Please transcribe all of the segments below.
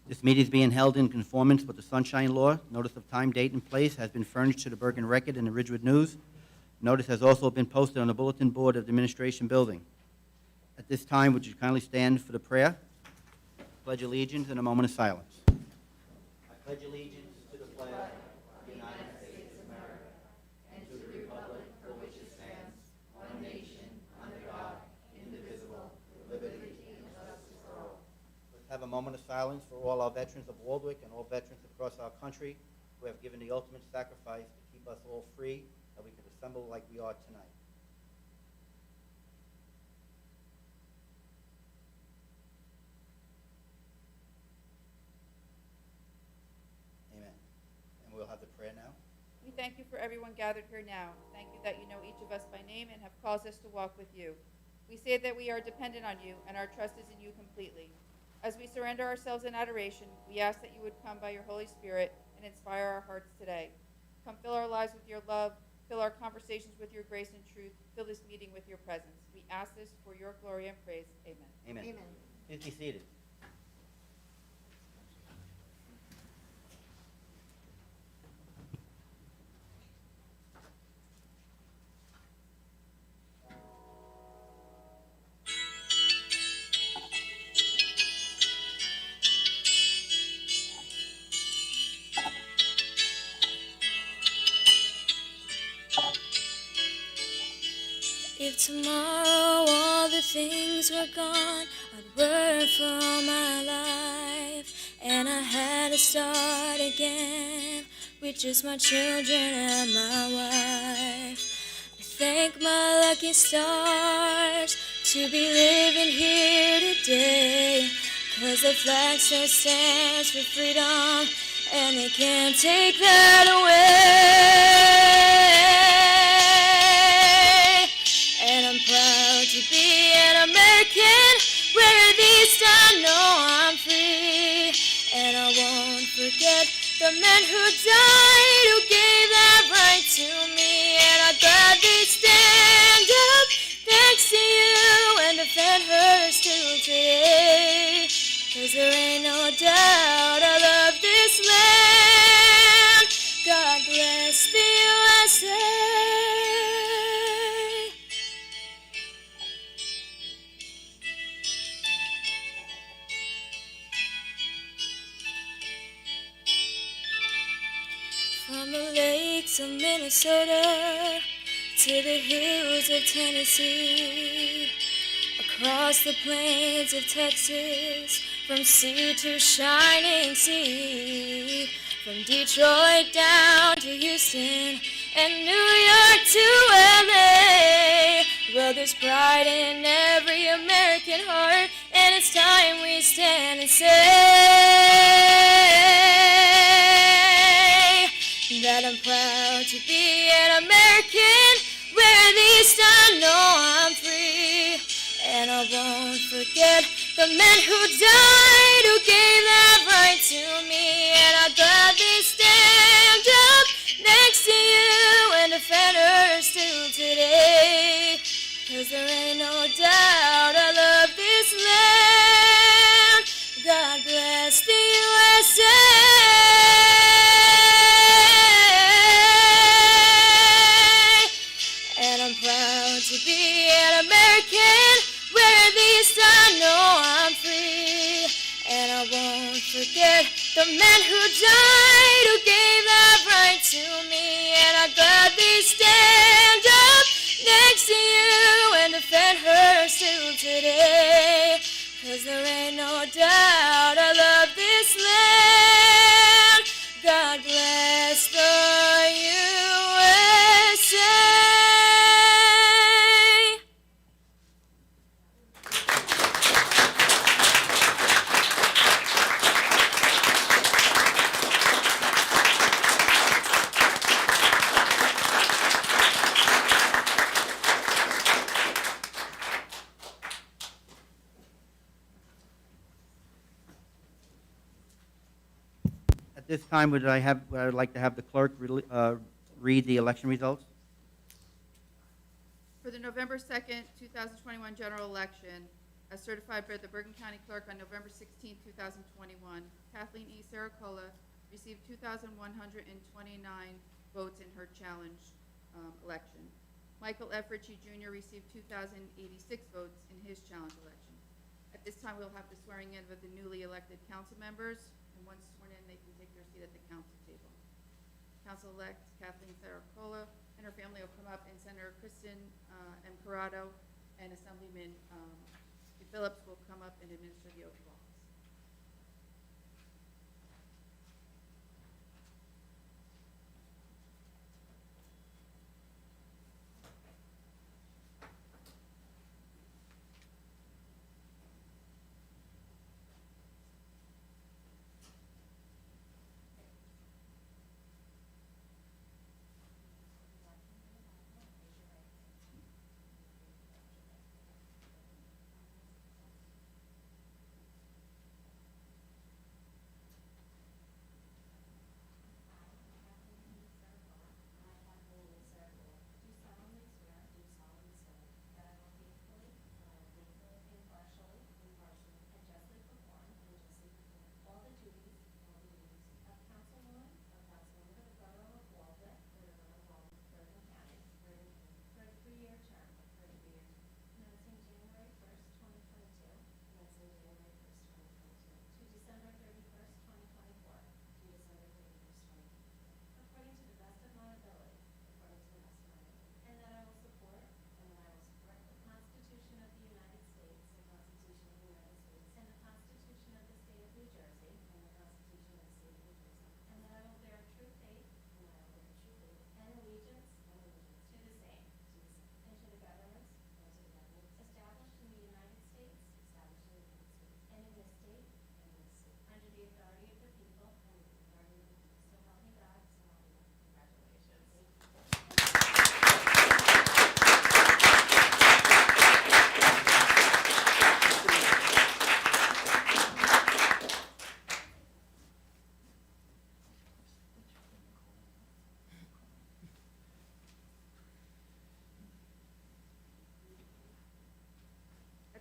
This meeting is being held in conformance with the Sunshine Law. Notice of time, date, and place has been furnished to the Bergen Record and the Ridgewood News. Notice has also been posted on the bulletin board of the Administration Building. At this time, would you kindly stand for the prayer? Pledge allegiance and a moment of silence. I pledge allegiance to the flag of the United States of America and to the republic for which it stands, one nation, under God, indivisible, with liberty and justice for all. Let's have a moment of silence for all our veterans of Waldwick and all veterans across our country who have given the ultimate sacrifice to keep us all free, that we could assemble like we are tonight. Amen. And we'll have the prayer now. We thank you for everyone gathered here now. Thank you that you know each of us by name and have caused us to walk with you. We say that we are dependent on you and our trust is in you completely. As we surrender ourselves in adoration, we ask that you would come by your Holy Spirit and inspire our hearts today. Come fill our lives with your love, fill our conversations with your grace and truth, fill this meeting with your presence. We ask this for your glory and praise. Amen. Amen. Amen. Please be seated. If tomorrow all the things were gone, I'd work for all my life, and I had to start again with just my children and my wife. I thank my lucky stars to be living here today, 'cause the flag still stands for freedom, and they can't take that away. And I'm proud to be an American, where at least I know I'm free. And I won't forget the men who died, who gave that right to me. And I'd gladly stand up next to you and defend her still today. 'Cause there ain't no doubt I love this land. God bless the USA. From the lakes of Minnesota to the hills of Tennessee, across the plains of Texas, from sea to shining sea, from Detroit down to Houston and New York to LA. Well, there's pride in every American heart, and it's time we stand and say that I'm proud to be an American, where at least I know I'm free. And I won't forget the men who died, who gave that right to me. And I'd gladly stand up next to you and defend her still today. 'Cause there ain't no doubt I love this land. God bless the USA. And I'm proud to be an American, where at least I know I'm free. And I won't forget the men who died, who gave that right to me. And I'd gladly stand up next to you and defend her still today. 'Cause there ain't no doubt I love this land. God bless the USA. At this time, would I would like to have the clerk read the election results? For the November 2nd, 2021 general election, as certified by the Bergen County Clerk on November 16, 2021. Kathleen E. Saracola received 2,129 votes in her challenge election. Michael F. Ritchie Jr. received 2,086 votes in his challenge election. At this time, we'll have the swearing in of the newly elected council members, and once sworn in, they can take their seat at the council table. Council-elect Kathleen Saracola and her family will come up, and Senator Kristen M. Corrado and Assemblyman Phillips will come up and administer the oath of office.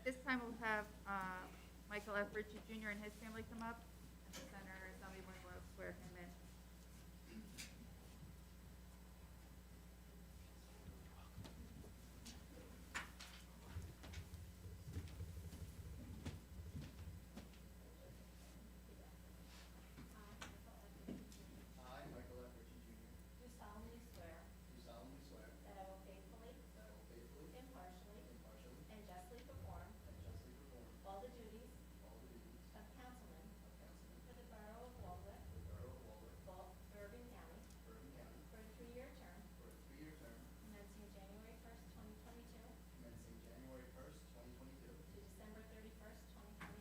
At this time, we'll have Michael F. Ritchie Jr. and his family come up, and the Senator Assemblyman will swear him in. I, Michael F. Ritchie Jr., Do solemnly swear do solemnly swear that I will faithfully, that I will faithfully, impartially, impartially, and justly perform and justly perform all the duties all the duties of councilman of councilman for the Borough of Waldwick, for the Borough of Walworth, Bergen County, Bergen County, for a 3-year term for a 3-year term commencing January 1st, 2022 commencing January 1st, 2022 to December 31st,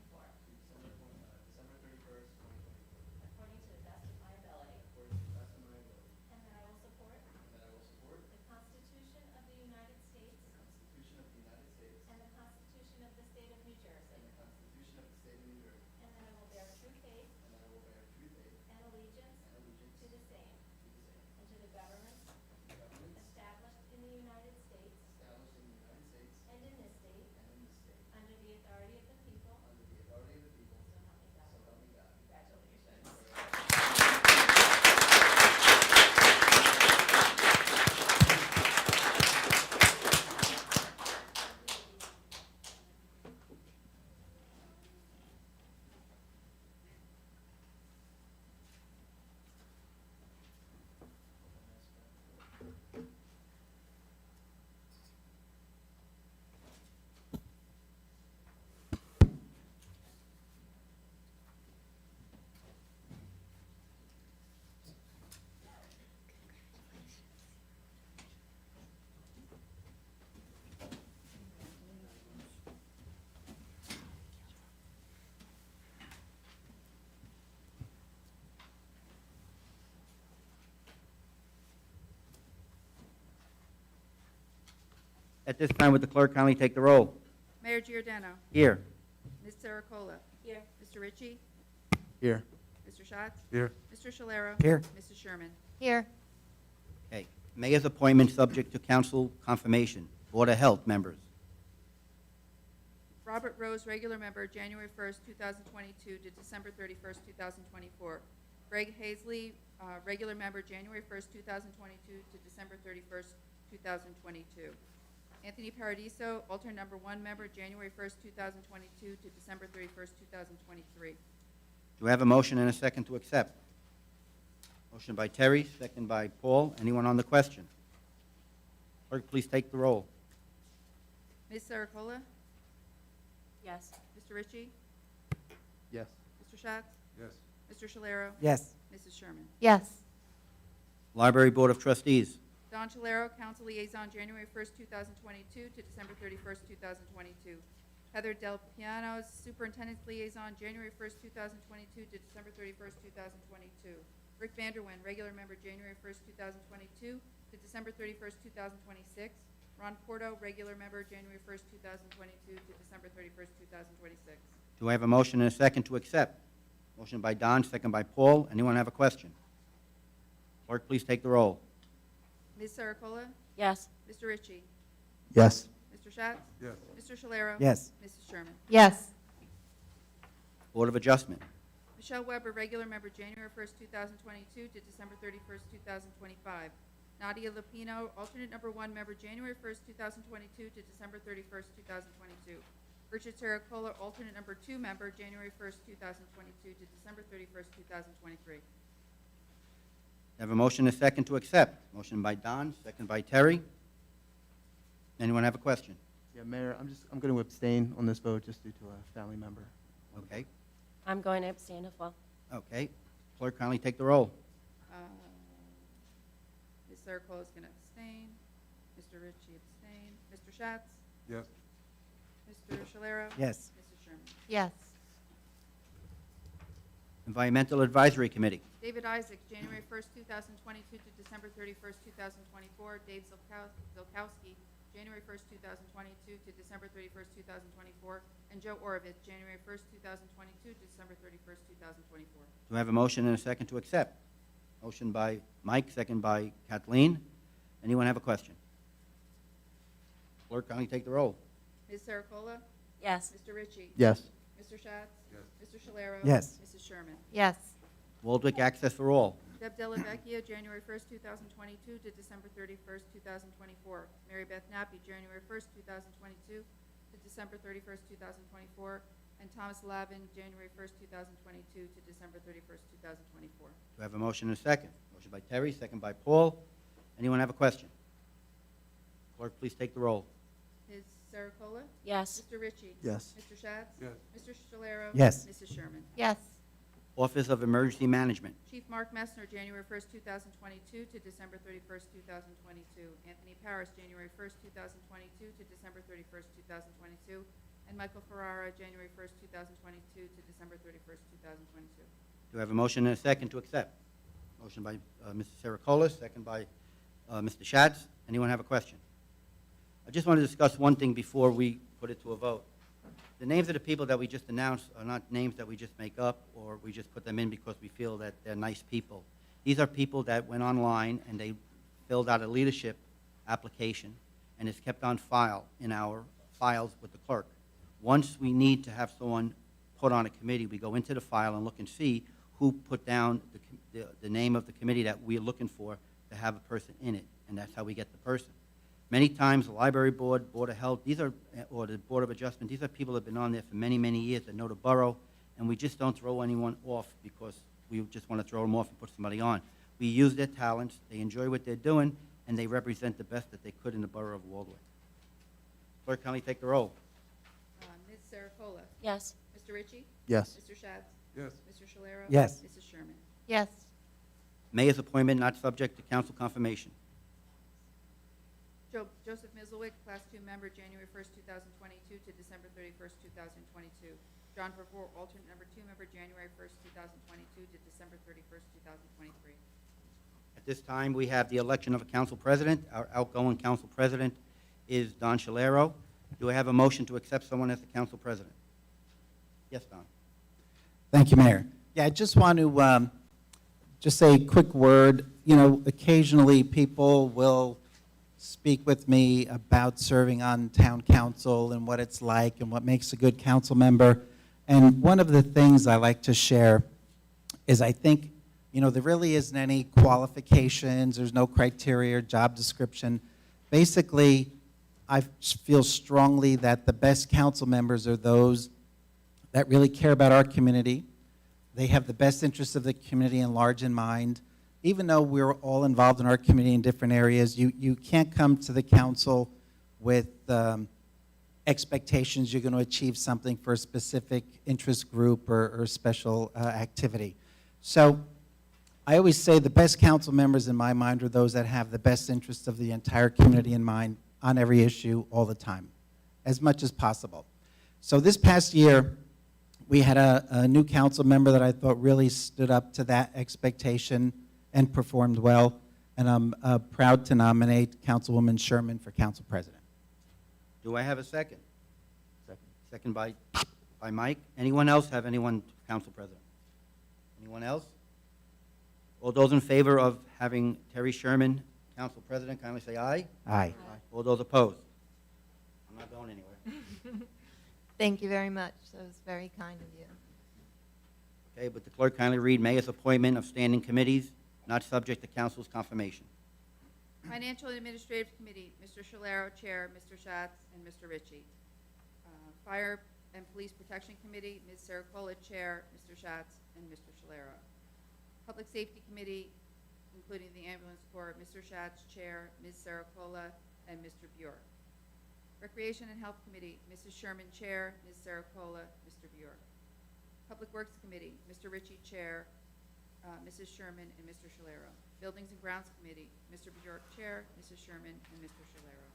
2024, to December 31st, 2024, according to the best of my ability, according to the best of my ability, and that I will support and that I will support the Constitution of the United States the Constitution of the United States and the Constitution of the State of New and Jersey, the Constitution of the State of New Jersey, and that I will bear true faith and that I will bear true faith and allegiance and allegiance to the same to the same, and to the governments to governments established in the United States established in the United States and in this state and in this state, under the authority of the people, under the authority of the people, so help me God. so help me God. Congratulations. At this time, would the clerk kindly take the roll? Mayor Giordano. Here. Ms. Saracola. Here. Mr. Ritchie. Here. Mr. Schatz. Here. Mr. Shalero. Here. Mrs. Sherman. Here. Okay. Mayor's appointment subject to council confirmation. Board of Health members. Robert Rose, regular member, January 1st, 2022 to December 31st, 2024. Greg Hazley, regular member, January 1st, 2022 to December 31st, 2022. Anthony Paradiso, alternate number 1 member, January 1st, 2022 to December 31st, 2023. Do I have a motion and a second to accept? Motion by Terry, second by Paul. Anyone on the question? Clerk, please take the roll. Ms. Saracola? Yes. Mr. Ritchie? Yes. Mr. Schatz? Yes. Mr. Shalero? Yes. Mrs. Sherman? Yes. Library Board of Trustees. Don Chalero, Council Liaison, January 1st, 2022 to December 31st, 2022. Heather Del Pianos, Superintendent's Liaison, January 1st, 2022 to December 31st, 2022. Rick Vanderwen, Regular Member, January 1st, 2022 to December 31st, 2026. Ron Porto, Regular Member, January 1st, 2022 to December 31st, 2026. Do I have a motion and a second to accept? Motion by Don, second by Paul. Anyone have a question? Clerk, please take the roll. Ms. Saracola? Yes. Mr. Ritchie? Yes. Mr. Schatz? Yes. Mr. Shalero? Yes. Mrs. Sherman? Yes. Board of Adjustment. Michelle Weber, Regular Member, January 1st, 2022 to December 31st, 2025. Nadia Lupino, Alternate Number 1 Member, January 1st, 2022 to December 31st, 2022. Richard Saracola, Alternate Number 2 Member, January 1st, 2022 to December 31st, 2023. Have a motion and a second to accept. Motion by Don, second by Terry. Anyone have a question? Yeah, Mayor, I'm going to abstain on this vote just due to a family member. Okay, I'm going to abstain as well. okay. Clerk, kindly take the roll. Ms. Saracola is going to abstain. Mr. Ritchie abstain. Mr. Schatz? Yes. Mr. Shalero? Yes. Mrs. Sherman? Yes. Environmental Advisory Committee. David Isaac, January 1st, 2022 to December 31st, 2024. Dave Zolkowski, January 1st, 2022 to December 31st, 2024. And Joe Orovitz, January 1st, 2022 to December 31st, 2024. Do I have a motion and a second to accept? Motion by Mike, second by Kathleen. Anyone have a question? Clerk, kindly take the roll. Ms. Saracola? Yes. Mr. Ritchie? Yes. Mr. Schatz? Yes. Mr. Shalero? Yes. Mrs. Sherman? Yes. Waldwick Access for All. Deb Dellavecchia, January 1st, 2022 to December 31st, 2024. Mary Beth Nappi, January 1st, 2022 to December 31st, 2024. And Thomas Lavin, January 1st, 2022 to December 31st, 2024. Do I have a motion and a second? Motion by Terry, second by Paul. Anyone have a question? Clerk, please take the roll. Ms. Saracola? Yes. Mr. Ritchie? Yes. Mr. Schatz? Yes. Mr. Shalero? Yes. Mrs. Sherman? Yes. Office of Emergency Management. Chief Mark Messner, January 1st, 2022 to December 31st, 2022. Anthony Paris, January 1st, 2022 to December 31st, 2022. And Michael Ferrara, January 1st, 2022 to December 31st, 2022. Do I have a motion and a second to accept? Motion by Mrs. Saracola, second by Mr. Schatz. Anyone have a question? I just want to discuss one thing before we put it to a vote. The names of the people that we just announced are not names that we just make up or we just put them in because we feel that they're nice people. These are people that went online and they filled out a leadership application and it's kept on file in our files with the clerk. Once we need to have someone put on a committee, we go into the file and look and see who put down the name of the committee that we're looking for to have a person in it, and that's how we get the person. Many times, the library board, Board of Health, or the Board of Adjustment, these are people that have been on there for many, many years that know the borough, and we just don't throw anyone off because we just want to throw them off and put somebody on. We use their talents, they enjoy what they're doing, and they represent the best that they could in the borough of Waldwick. Clerk, kindly take the roll. Ms. Saracola? Yes. Mr. Ritchie? Yes. Mr. Schatz? Yes. Mr. Shalero? Yes. Mrs. Sherman? Yes. Mayor's appointment not subject to council confirmation. Joseph Mizelwick, Class 2 Member, January 1st, 2022 to December 31st, 2022. John Vervoor, Alternate Number 2 Member, January 1st, 2022 to December 31st, 2023. At this time, we have the election of a council president. Our outgoing council president is Don Shalero. Do I have a motion to accept someone as the council president? Yes, Don. Thank you, Mayor. Yeah, I just want to just say a quick word. You know, occasionally people will speak with me about serving on town council and what it's like and what makes a good council member. And one of the things I like to share is I think, there really isn't any qualifications, there's no criteria or job description. Basically, I feel strongly that the best council members are those that really care about our community. They have the best interests of the community in large in mind. Even though we're all involved in our community in different areas, you can't come to the council with expectations you're going to achieve something for a specific interest group or special activity. So I always say the best council members in my mind are those that have the best interests of the entire community in mind on every issue all the time, as much as possible. So this past year, we had a new council member that I thought really stood up to that expectation and performed well, and I'm proud to nominate Councilwoman Sherman for council president. Do I have a second? Second. Second by Mike. Anyone else have anyone council president? Anyone else? All those in favor of having Terry Sherman council president, kindly say aye. Aye. All those opposed? I'm not going anywhere. Thank you very much. That was very kind of you. Okay, but the clerk kindly read mayor's appointment of standing committees, not subject to council's confirmation. Financial and Administrative Committee, Mr. Shalero, Chair, Mr. Schatz, and Mr. Ritchie. Fire and Police Protection Committee, Ms. Saracola, Chair, Mr. Schatz, and Mr. Shalero. Public Safety Committee, including the Ambulance Corps, Mr. Schatz, Chair, Ms. Saracola, and Mr. Bjork. Recreation and Health Committee, Mrs. Sherman, Chair, Ms. Saracola, Mr. Bjork. Public Works Committee, Mr. Ritchie, Chair, Mrs. Sherman, and Mr. Shalero. Buildings and Grounds Committee, Mr. Bjork, Chair, Mrs. Sherman, and Mr. Shalero.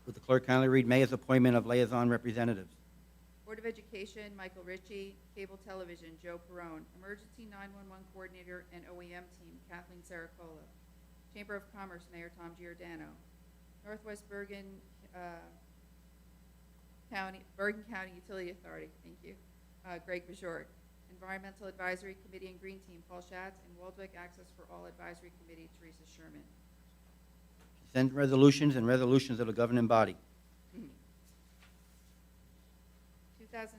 Would the clerk kindly read mayor's appointment of liaison representatives? Board of Education, Michael Ritchie. Cable Television, Joe Perone. Emergency 911 Coordinator and OEM Team, Kathleen Saracola. Chamber of Commerce, Mayor Tom Giordano. Northwest Bergen County Utility Authority, thank you, Greg Bajort. Environmental Advisory Committee and Green Team, Paul Schatz. And Waldwick Access for All Advisory Committee, Teresa Sherman. Consent resolutions and resolutions of the governing body. 2000,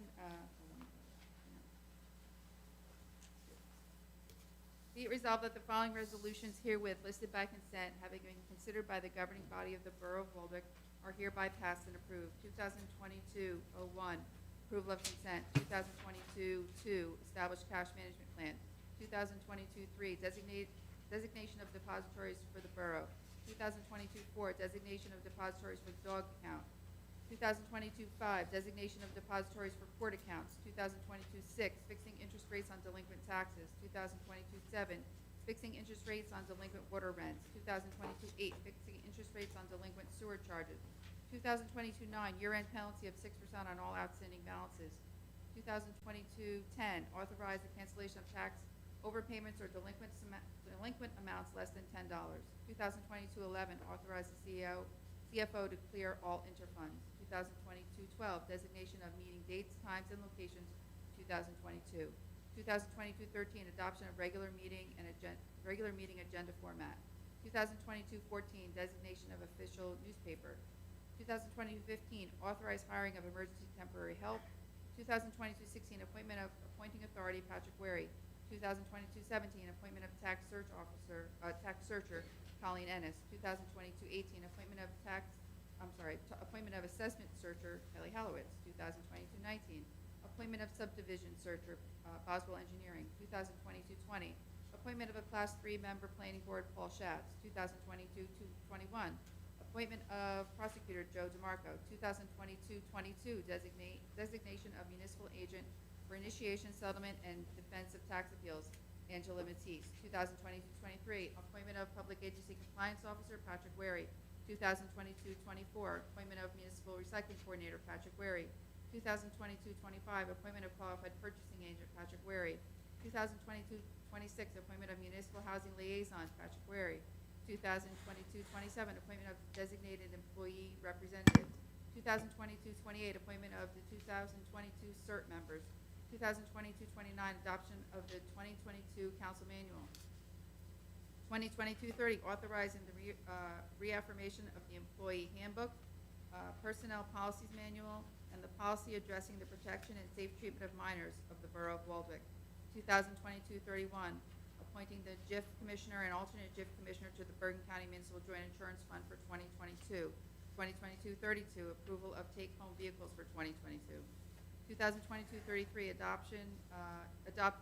be it resolved that the following resolutions herewith listed by consent, having been considered by the governing body of the Borough of Waldwick, are hereby passed and approved. 2022-01, approval of consent. 2022-2, established cash management plan. 2022-3, designation of depositories for the borough. 2022-4, designation of depositories for the dog account. 2022-5, designation of depositories for court accounts. 2022-6, fixing interest rates on delinquent taxes. 2022-7, fixing interest rates on delinquent water rents. 2022-8, fixing interest rates on delinquent sewer charges. 2022-9, year-end penalty of 6% on all outstanding balances. 2022-10, authorize the cancellation of tax overpayments or delinquent amounts less than $10. 2022-11, authorize the CFO to clear all interfunds. 2022-12, designation of meeting dates, times, and locations. 2022. 2022-13, adoption of regular meeting agenda format. 2022-14, designation of official newspaper. 2022-15, authorized hiring of emergency temporary help. 2022-16, appointing authority Patrick Wary. 2022-17, appointment of tax searcher Colleen Ennis. 2022-18, appointment of assessment searcher Kelly Hallowitz. 2022-19, appointment of subdivision searcher Boswell Engineering. 2022-20, appointment of a Class 3 member Planning Board Paul Schatz. 2022-21, appointment of prosecutor Joe DeMarco. 2022-22, designation of municipal agent for initiation, settlement, and defense of tax appeals Angela Matisse. 2022-23, appointment of public agency compliance officer Patrick Wary. 2022-24, appointment of municipal recycling coordinator Patrick Wary. 2022-25, appointment of qualified purchasing agent Patrick Wary. 2022-26, appointment of municipal housing liaison Patrick Wary. 2022-27, appointment of designated employee representatives. 2022-28, appointment of the 2022 CERT members. 2022-29, adoption of the 2022 council manual. 2022-30, authorizing the reaffirmation of the Employee Handbook, Personnel Policies Manual, and the policy addressing the protection and safe treatment of minors of the Borough of Waldwick. 2022-31, appointing the JIF Commissioner and alternate JIF Commissioner to the Bergen County Municipal Joint Insurance Fund for 2022. 2022-32, approval of take-home vehicles for 2022. 2022-33, adopt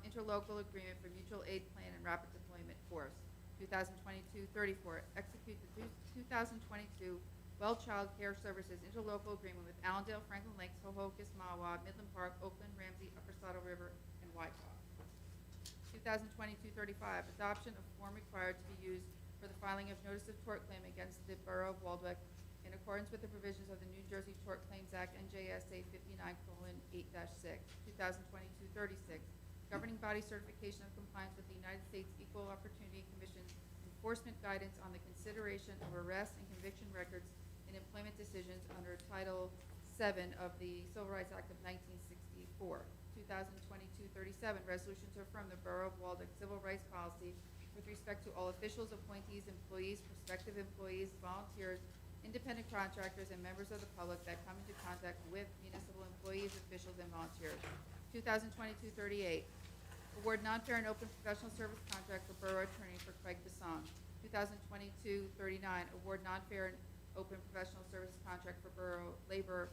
interlocal agreement for mutual aid plan and rapid deployment force. 2022-34, execute the 2022 Well Child Care Services interlocal agreement with Allendale, Franklin Lakes, Hohokus, Mawa, Midland Park, Oakland, Ramsey, Upper Saddle River, and Wyckoff. 2022-35, adoption of form required to be used for the filing of notice of tort claim against the Borough of Waldwick in accordance with the provisions of the New Jersey Tort Claims Act, NJSA 59:8-6. 2022-36, governing body certification of compliance with the United States Equal Opportunity Commission's enforcement guidance on the consideration of arrest and conviction records in employment decisions under Title VII of the Civil Rights Act of 1964. 2022-37, resolution to affirm the Borough of Waldwick civil rights policy with respect to all officials, appointees, employees, prospective employees, volunteers, independent contractors, and members of the public that come into contact with municipal employees, officials, and volunteers. 2022-38, award non-fair and open professional service contract for Borough Attorney for Craig Basong. 2022-39, award non-fair and open professional service contract for Borough Labor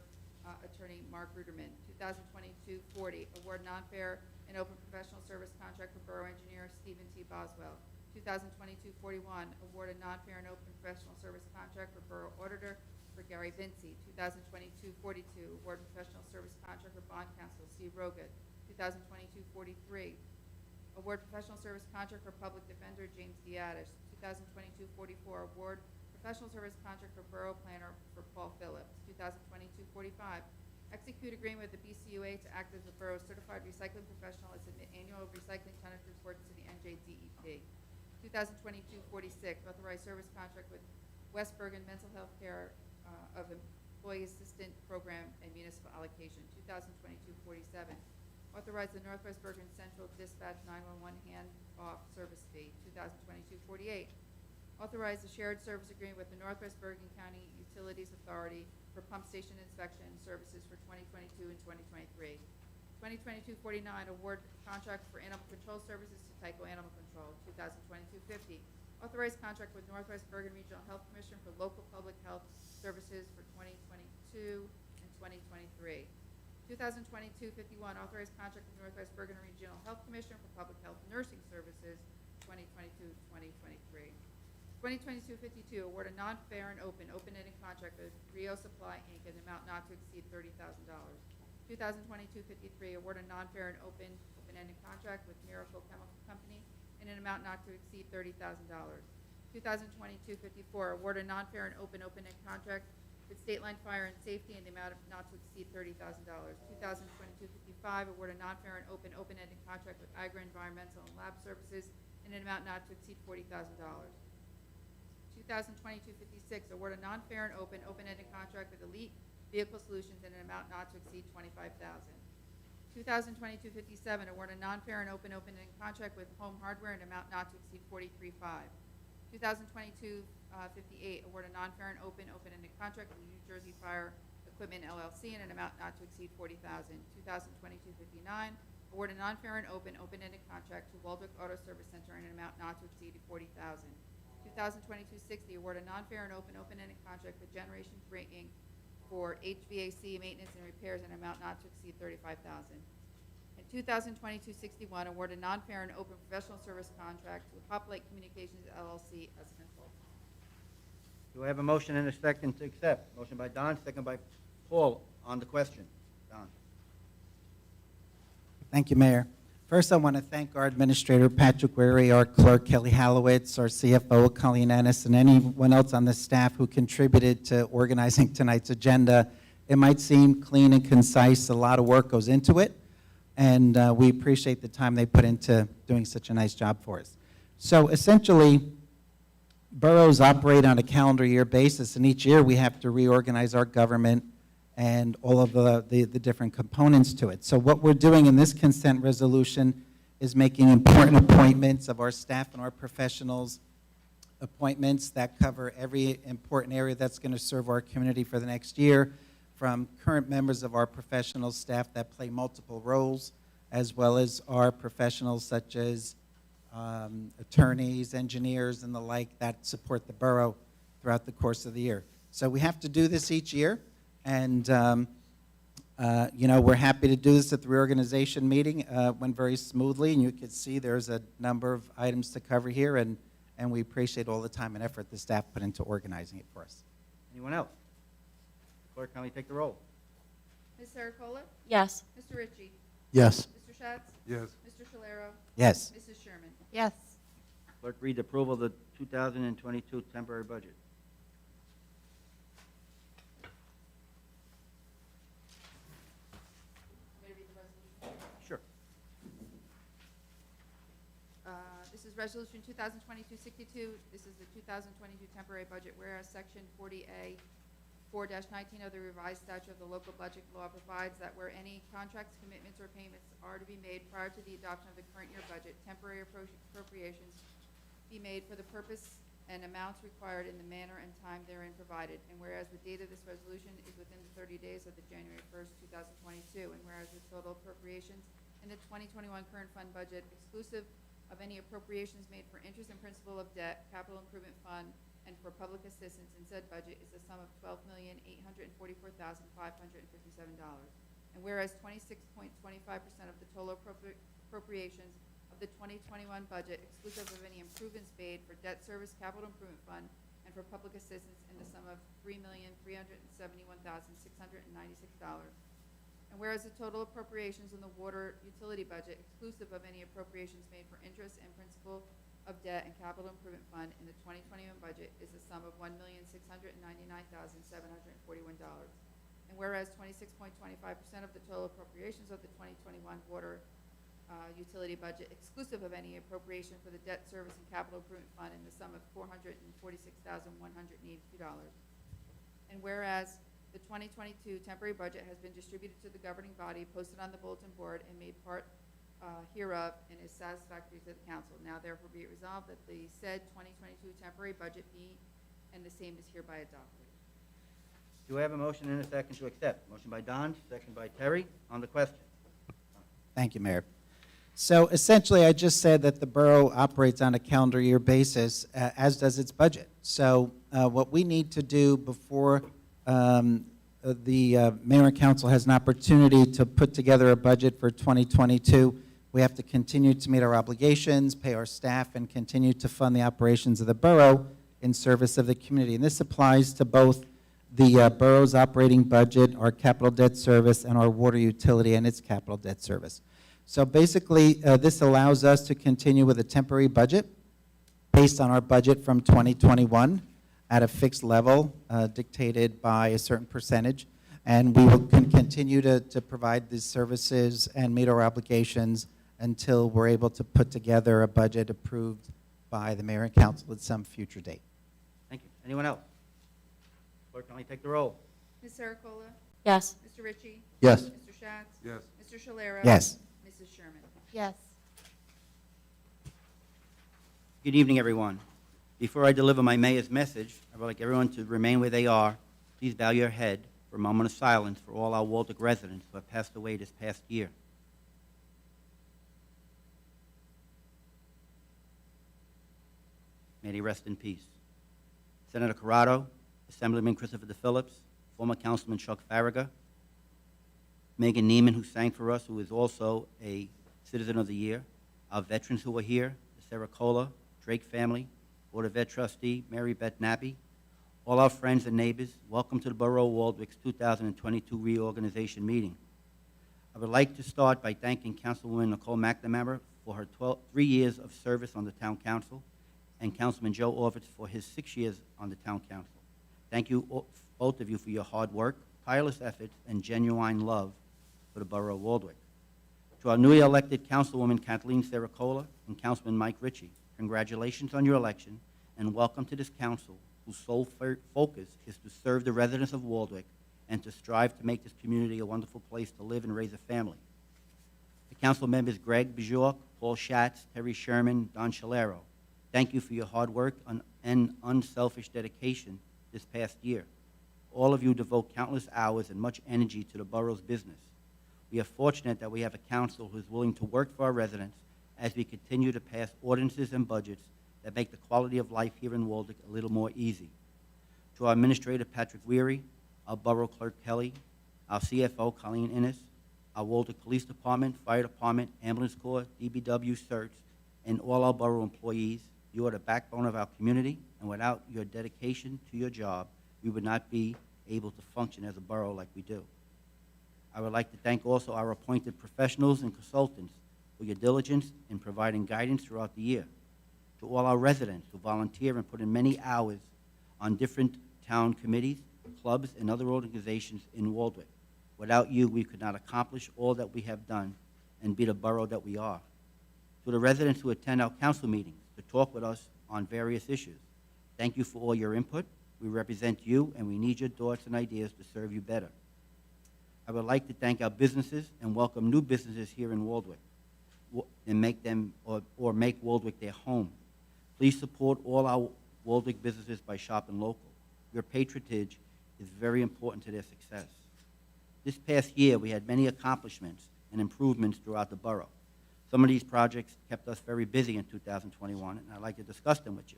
Attorney Mark Ruderman. 2022-40, award non-fair and open professional service contract for Borough Engineer Stephen T. Boswell. 2022-41, award a non-fair and open professional service contract for Borough Auditor for Gary Vinci. 2022-42, award professional service contract for Bond Counsel Steve Rogat. 2022-43, award professional service contract for Public Defender James Diadish. 2022-44, award professional service contract for Borough Planner for Paul Phillips. 2022-45, execute agreement with the BCUA to act as the Borough's certified recycling professional and submit annual recycling tonnage reports to the NJDEP. 2022-46, authorized service contract with West Bergen Mental Health Care of Employee Assistant Program and Municipal Allocation. 2022-47, authorize the Northwest Bergen Central Dispatch 911 hand-off service fee. 2022-48, authorize the shared service agreement with the Northwest Bergen County Utilities Authority for pump station inspection services for 2022 and 2023. 2022-49, award contract for animal control services to Tyco Animal Control. 2022-50, authorized contract with Northwest Bergen Regional Health Commission for local public health services for 2022 and 2023. 2022-51, authorized contract with Northwest Bergen Regional Health Commission for public health nursing services 2022-2023. 2022-52, award a non-fair and open-ended contract with Rio Supply, Inc. in an amount not to exceed $30,000. 2022-53, award a non-fair and open-ended contract with Miracle Chemical Company in an amount not to exceed $30,000. 2022-54, award a non-fair and open-ended contract with State Line Fire and Safety in the amount of not to exceed $30,000. 2022-55, award a non-fair and open-ended contract with Agra Environmental and Lab Services in an amount not to exceed $40,000. 2022-56, award a non-fair and open-ended contract with Elite Vehicle Solutions in an amount not to exceed $25,000. 2022-57, award a non-fair and open-ended contract with Home Hardware in an amount not to exceed $43,500. 2022-58, award a non-fair and open-ended contract with New Jersey Fire Equipment LLC in an amount not to exceed $40,000. 2022-59, award a non-fair and open-ended contract to Waldwick Auto Service Center in an amount not to exceed $40,000. 2022-60, award a non-fair and open-ended contract with Generation 3 Inc. for HVAC maintenance and repairs in an amount not to exceed $35,000. In 2022-61, award a non-fair and open professional service contract to Hoplite Communications LLC as a consultant. Do I have a motion and a second to accept? Motion by Don, second by Paul on the question. Don. Thank you, Mayor. First, I want to thank our Administrator, Patrick Weary, our Clerk, Kelly Halowitz, our CFO, Colleen Ennis, and anyone else on the staff who contributed to organizing tonight's agenda. It might seem clean and concise. A lot of work goes into it, and we appreciate the time they put into doing such a nice job for us. So essentially, boroughs operate on a calendar year basis, and each year we have to reorganize our government and all of the different components to it. So what we're doing in this consent resolution is making important appointments of our staff and our professionals appointments that cover every important area that's going to serve our community for the next year, from current members of our professional staff that play multiple roles, as well as our professionals such as attorneys, engineers, and the like that support the borough throughout the course of the year. So we have to do this each year, and we're happy to do this at the reorganization meeting. Went very smoothly, and you can see there's a number of items to cover here, and we appreciate all the time and effort the staff put into organizing it for us. Anyone else? Clerk, kindly take the roll. Ms. Saracola? Yes. Mr. Ritchie? Yes. Mr. Schatz? Yes. Mr. Shalero? Yes. Mrs. Sherman? Yes. Clerk, read the approval of the 2022 temporary budget. May I read the resolution? Sure. This is Resolution 2022-62. This is the 2022 temporary budget, whereas Section 40A 4-19 of the revised statute of the local budget law provides that where any contracts, commitments, or payments are to be made prior to the adoption of the current year budget, temporary appropriations be made for the purpose and amounts required in the manner and time therein provided. And whereas the date of this resolution is within the 30 days of the January 1st, 2022, and whereas the total appropriations in the 2021 current fund budget, exclusive of any appropriations made for interest and principal of debt, capital improvement fund, and for public assistance in said budget is the sum of $12,844,557. And whereas 26.25% of the total appropriations of the 2021 budget, exclusive of any improvements made for debt service, capital improvement fund, and for public assistance in the sum of $3,371,696. And whereas the total appropriations in the water utility budget, exclusive of any appropriations made for interest and principal of debt and capital improvement fund in the 2021 budget is the sum of $1,699,741. And whereas 26.25% of the total appropriations of the 2021 water utility budget, exclusive of any appropriation for the debt service and capital improvement fund in the sum of $446,182. And whereas the 2022 temporary budget has been distributed to the governing body, posted on the bulletin board, and made part hereof, and is satisfactory to the council. Now therefore be it resolved that the said 2022 temporary budget be, and the same is hereby adopted. Do I have a motion and a second to accept? Motion by Don, second by Terry. On the question. Thank you, Mayor. So essentially, I just said that the borough operates on a calendar year basis, as does its budget. So what we need to do before the mayor and council has an opportunity to put together a budget for 2022, we have to continue to meet our obligations, pay our staff, and continue to fund the operations of the borough in service of the community. And this applies to both the borough's operating budget, our capital debt service, and our water utility and its capital debt service. So basically, this allows us to continue with a temporary budget based on our budget from 2021 at a fixed level dictated by a certain percentage. And we will continue to provide these services and meet our obligations until we're able to put together a budget approved by the mayor and council at some future date. Thank you. Anyone else? Clerk, kindly take the roll. Ms. Saracola? Yes. Mr. Ritchie? Yes. Mr. Schatz? Yes. Mr. Shalero? Yes. Mrs. Sherman? Yes. Good evening, everyone. Before I deliver my mayor's message, I would like everyone to remain where they are. Please bow your head for a moment of silence for all our Waldeck residents who have passed away this past year. May they rest in peace. Senator Corrado, Assemblyman Christopher DePhillips, former Councilman Chuck Farragut, Megan Neiman, who sang for us, who is also a Citizen of the Year, our veterans who are here, the Saracola, Drake family, Board of Ed Trustee Mary Beth Nappy, all our friends and neighbors, welcome to the Borough of Waldwick's 2022 reorganization meeting. I would like to start by thanking Councilwoman Nicole McNamara for her 3 years of service on the Town Council, and Councilman Joe Orvitz for his 6 years on the Town Council. Thank you, both of you, for your hard work, tireless efforts, and genuine love for the Borough of Waldwick. To our newly elected Councilwoman Kathleen Saracola and Councilman Mike Ritchie, congratulations on your election, and welcome to this council, whose sole focus is to serve the residents of Waldwick and to strive to make this community a wonderful place to live and raise a family. The council members Greg Bajork, Paul Schatz, Terry Sherman, Don Shalero, thank you for your hard work and unselfish dedication this past year. All of you devote countless hours and much energy to the borough's business. We are fortunate that we have a council who is willing to work for our residents as we continue to pass ordinances and budgets that make the quality of life here in Waldeck a little more easy. To our Administrator Patrick Weary, our Borough Clerk Kelly, our CFO Colleen Innes, our Waldeck Police Department, Fire Department, Ambulance Corps, DBW, CERTS, and all our borough employees, you are the backbone of our community, and without your dedication to your job, we would not be able to function as a borough like we do. I would like to thank also our appointed professionals and consultants for your diligence in providing guidance throughout the year. To all our residents who volunteer and put in many hours on different town committees, clubs, and other organizations in Waldeck. Without you, we could not accomplish all that we have done and be the borough that we are. To the residents who attend our council meetings to talk with us on various issues, thank you for all your input. We represent you, and we need your thoughts and ideas to serve you better. I would like to thank our businesses and welcome new businesses here in Waldeck and make them or make Waldeck their home. Please support all our Waldeck businesses by shopping local. Your patronage is very important to their success. This past year, we had many accomplishments and improvements throughout the borough. Some of these projects kept us very busy in 2021, and I'd like to discuss them with you.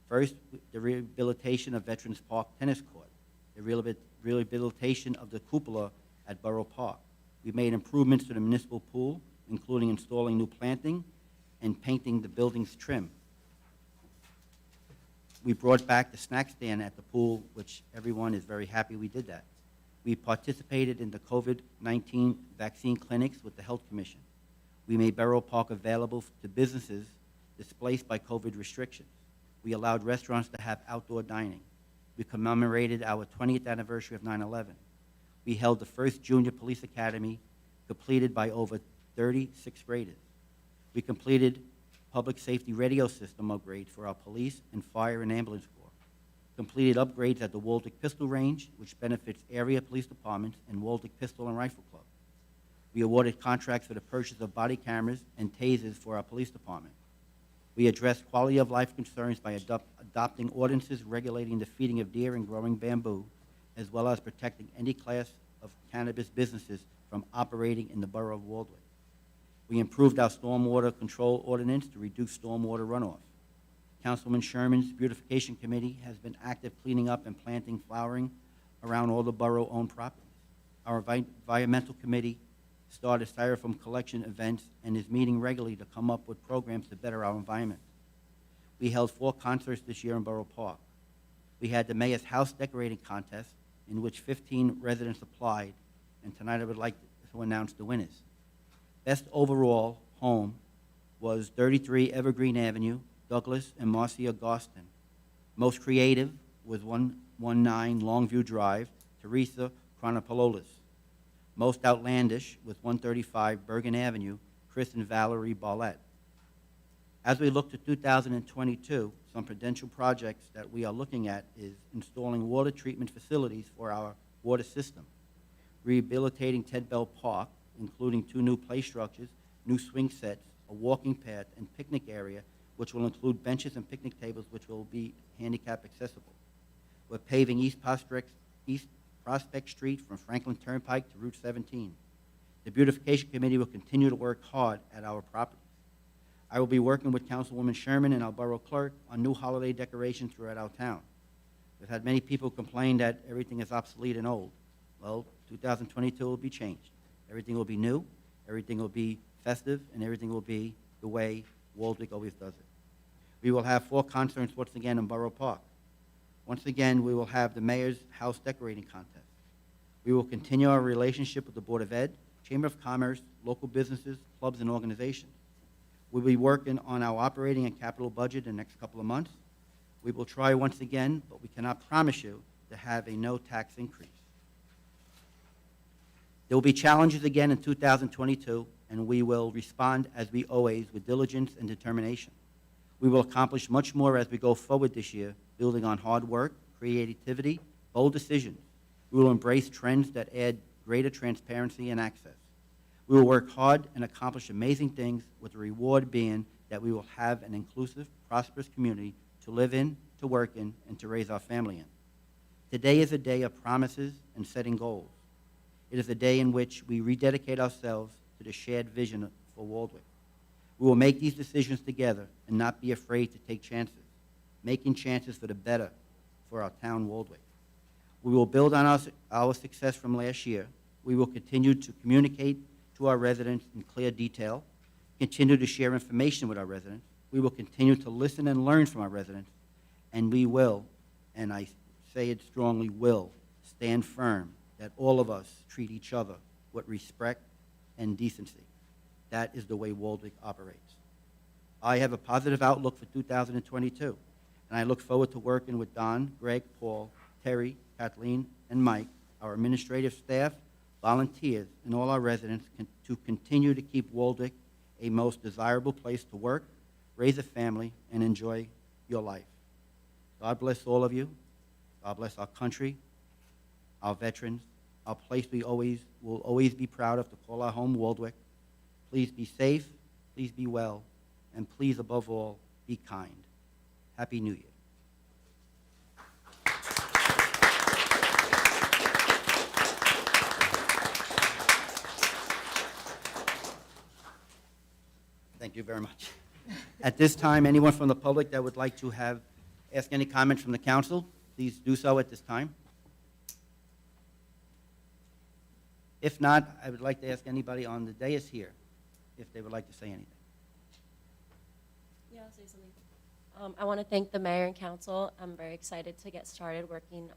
First, the rehabilitation of Veterans Park Tennis Court, the rehabilitation of the cupola at Borough Park. We made improvements to the municipal pool, including installing new planting and painting the building's trim. We brought back the snack stand at the pool, which everyone is very happy we did that. We participated in the COVID-19 vaccine clinics with the Health Commission. We made Borough Park available to businesses displaced by COVID restrictions. We allowed restaurants to have outdoor dining. We commemorated our 20th anniversary of 9/11. We held the first junior police academy completed by over 30 sixth graders. We completed public safety radio system upgrades for our police and fire and ambulance corps. Completed upgrades at the Waldeck Pistol Range, which benefits area police departments and Waldeck Pistol and Rifle Club. We awarded contracts for the purchase of body cameras and tasers for our police department. We addressed quality of life concerns by adopting ordinances regulating the feeding of deer and growing bamboo, as well as protecting any class of cannabis businesses from operating in the borough of Waldeck. We improved our stormwater control ordinance to reduce stormwater runoff. Councilman Sherman's beautification committee has been active cleaning up and planting flowering around all the borough-owned properties. Our environmental committee started styrofoam collection events and is meeting regularly to come up with programs to better our environment. We held 4 concerts this year in Borough Park. We had the Mayor's House Decorating Contest, in which 15 residents applied, and tonight I would like to announce the winners. Best overall home was 33 Evergreen Avenue, Douglas and Marcia Gostin. Most creative was 119 Longview Drive, Teresa Chronopoulos. Most outlandish was 135 Bergen Avenue, Chris and Valerie Barlett. As we look to 2022, some potential projects that we are looking at is installing water treatment facilities for our water system, rehabilitating Ted Bell Park, including 2 new play structures, new swing sets, a walking path, and picnic area, which will include benches and picnic tables, which will be handicap accessible. We're paving East Prospect Street from Franklin Turnpike to Route 17. The Beautification Committee will continue to work hard at our properties. I will be working with Councilwoman Sherman and our Borough Clerk on new holiday decorations throughout our town. We've had many people complain that everything is obsolete and old. Well, 2022 will be changed. Everything will be new, everything will be festive, and everything will be the way Waldeck always does it. We will have 4 concerts once again in Borough Park. Once again, we will have the Mayor's House Decorating Contest. We will continue our relationship with the Board of Ed, Chamber of Commerce, local businesses, clubs, and organizations. We'll be working on our operating and capital budget in the next couple of months. We will try once again, but we cannot promise you to have a no tax increase. There will be challenges again in 2022, and we will respond as we always with diligence and determination. We will accomplish much more as we go forward this year, building on hard work, creativity, bold decisions. We will embrace trends that add greater transparency and access. We will work hard and accomplish amazing things, with the reward being that we will have an inclusive, prosperous community to live in, to work in, and to raise our family in. Today is a day of promises and setting goals. It is a day in which we rededicate ourselves to the shared vision for Waldwick. We will make these decisions together and not be afraid to take chances, making chances for the better for our town, Waldwick. We will build on our success from last year. We will continue to communicate to our residents in clear detail, continue to share information with our residents. We will continue to listen and learn from our residents, and we will, and I say it strongly, will stand firm that all of us treat each other with respect and decency. That is the way Waldwick operates. I have a positive outlook for 2022, and I look forward to working with Don, Greg, Paul, Terry, Kathleen, and Mike, our administrative staff, volunteers, and all our residents to continue to keep Waldwick a most desirable place to work, raise a family, and enjoy your life. God bless all of you. God bless our country, our veterans, our place we will always be proud of to call our home Waldwick. Please be safe, please be well, and please, above all, be kind. Happy New Year. Thank you very much. At this time, anyone from the public that would like to ask any comments from the council, please do so at this time. If not, I would like to ask anybody on the dais here if they would like to say anything. Yeah, I'll say something. I want to thank the mayor and council. I'm very excited to get started working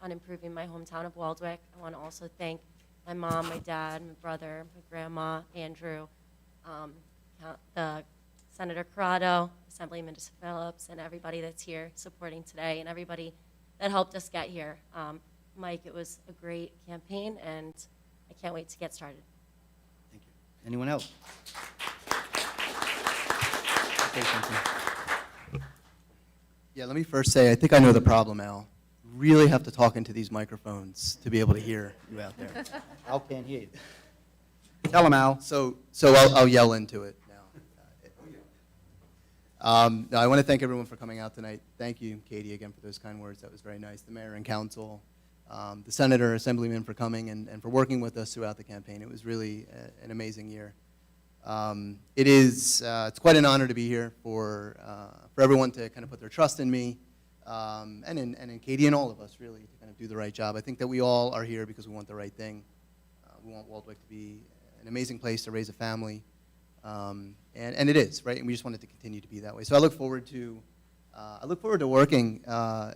on improving my hometown of Waldwick. I want to also thank my mom, my dad, my brother, my grandma, Andrew, the Senator Corrado, Assemblyman Phillips, and everybody that's here supporting today, and everybody that helped us get here. Mike, it was a great campaign, and I can't wait to get started. Thank you. Anyone else? Say something. Yeah, let me first say, I think I know the problem, Al. You really have to talk into these microphones to be able to hear you out there. Al can't hear you. Tell him, Al. So I'll yell into it now. No, I want to thank everyone for coming out tonight. Thank you, Katie, again for those kind words. That was very nice. The mayor and council, the senator, assemblyman for coming and for working with us throughout the campaign. It was really an amazing year. It's quite an honor to be here for everyone to kind of put their trust in me and in Katie and all of us really to kind of do the right job. I think that we all are here because we want the right thing. We want Waldwick to be an amazing place to raise a family. And it is, right? And we just want it to continue to be that way. So I look forward to working.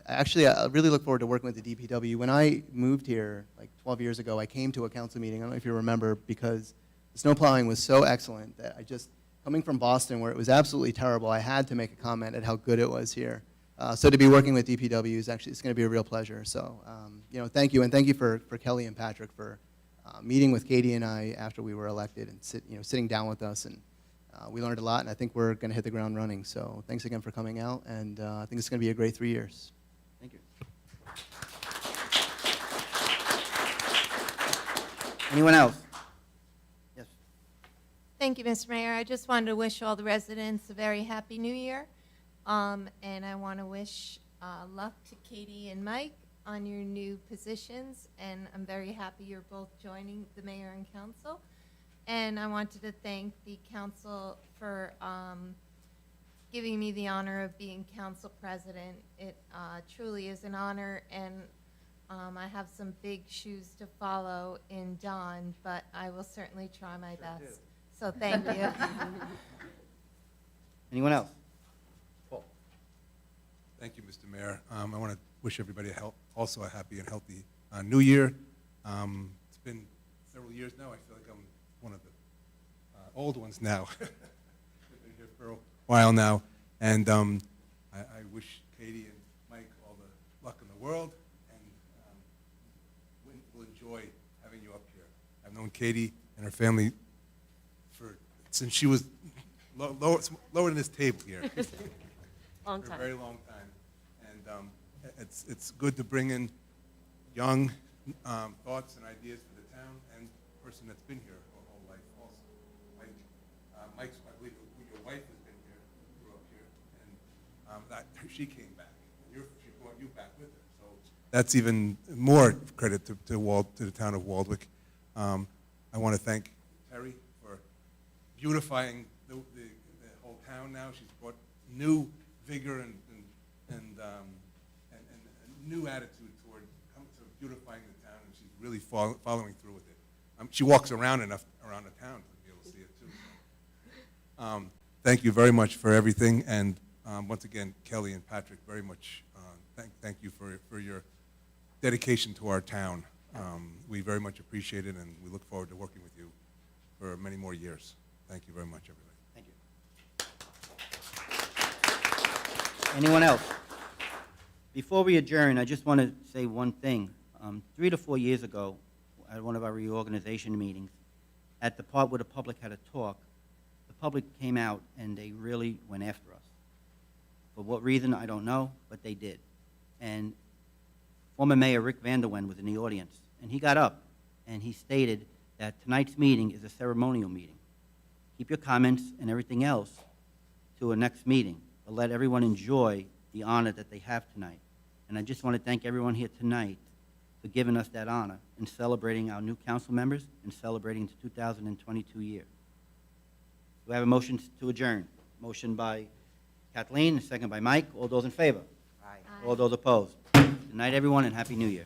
Actually, I really look forward to working with the DPW. When I moved here like 12 years ago, I came to a council meeting. I don't know if you remember, because the snow plowing was so excellent that coming from Boston where it was absolutely terrible, I had to make a comment at how good it was here. So to be working with DPW it's going to be a real pleasure. So, thank you, and thank you for Kelly and Patrick for meeting with Katie and I after we were elected and sitting down with us, and we learned a lot, and I think we're going to hit the ground running. So thanks again for coming out, and I think it's going to be a great 3 years. Thank you. Anyone else? Yes. Thank you, Mr. Mayor. I just wanted to wish all the residents a very happy new year. And I want to wish luck to Katie and Mike on your new positions. And I'm very happy you're both joining the mayor and council. And I wanted to thank the council for giving me the honor of being council president. It truly is an honor, and I have some big shoes to follow in Don, but I will certainly try my best. So thank you. Anyone else? Thank you, Mr. Mayor. I want to wish everybody also a happy and healthy new year. It's been several years now. I feel like I'm one of the old ones now. I've been here for a while now. And I wish Katie and Mike all the luck in the world, and we'll enjoy having you up here. I've known Katie and her family since she was lower than this table here. Long For a time. very long time. And it's good to bring in young thoughts and ideas for the town, and a person that's been here her whole life also. Mike's, I believe your wife has been here, grew up here, and she that's even more credit to the town of Waldwick. I want to thank Terry for beautifying the whole town now. She's brought new vigor and a new attitude toward beautifying the town, and she's really following through with it. She walks around enough around the town to be able to see it too. So. Thank you very much for everything, and once again, Kelly and Patrick, very much thank you for your dedication to our town. We very much appreciate it, and we look forward to working with you for many more years. Thank you very much, everybody. Thank you. Anyone else? Before we adjourn, I just want to say one thing. 3 to 4 years ago, at one of our reorganization meetings, at the part where the public had a talk, the public came out and they really went after us. For what reason, I don't know, but they did. And former Mayor Rick Vanderwen was in the audience, and he got up and he stated that tonight's meeting is a ceremonial meeting. Keep your comments and everything else to a next meeting, but let everyone enjoy the honor that they have tonight. And I just want to thank everyone here tonight for giving us that honor and celebrating our new council members and celebrating the 2022 year. Do I have a motion to adjourn? Motion by Kathleen, a second by Mike. All those in favor? Aye. All those opposed? Good night, everyone, and Happy New Year.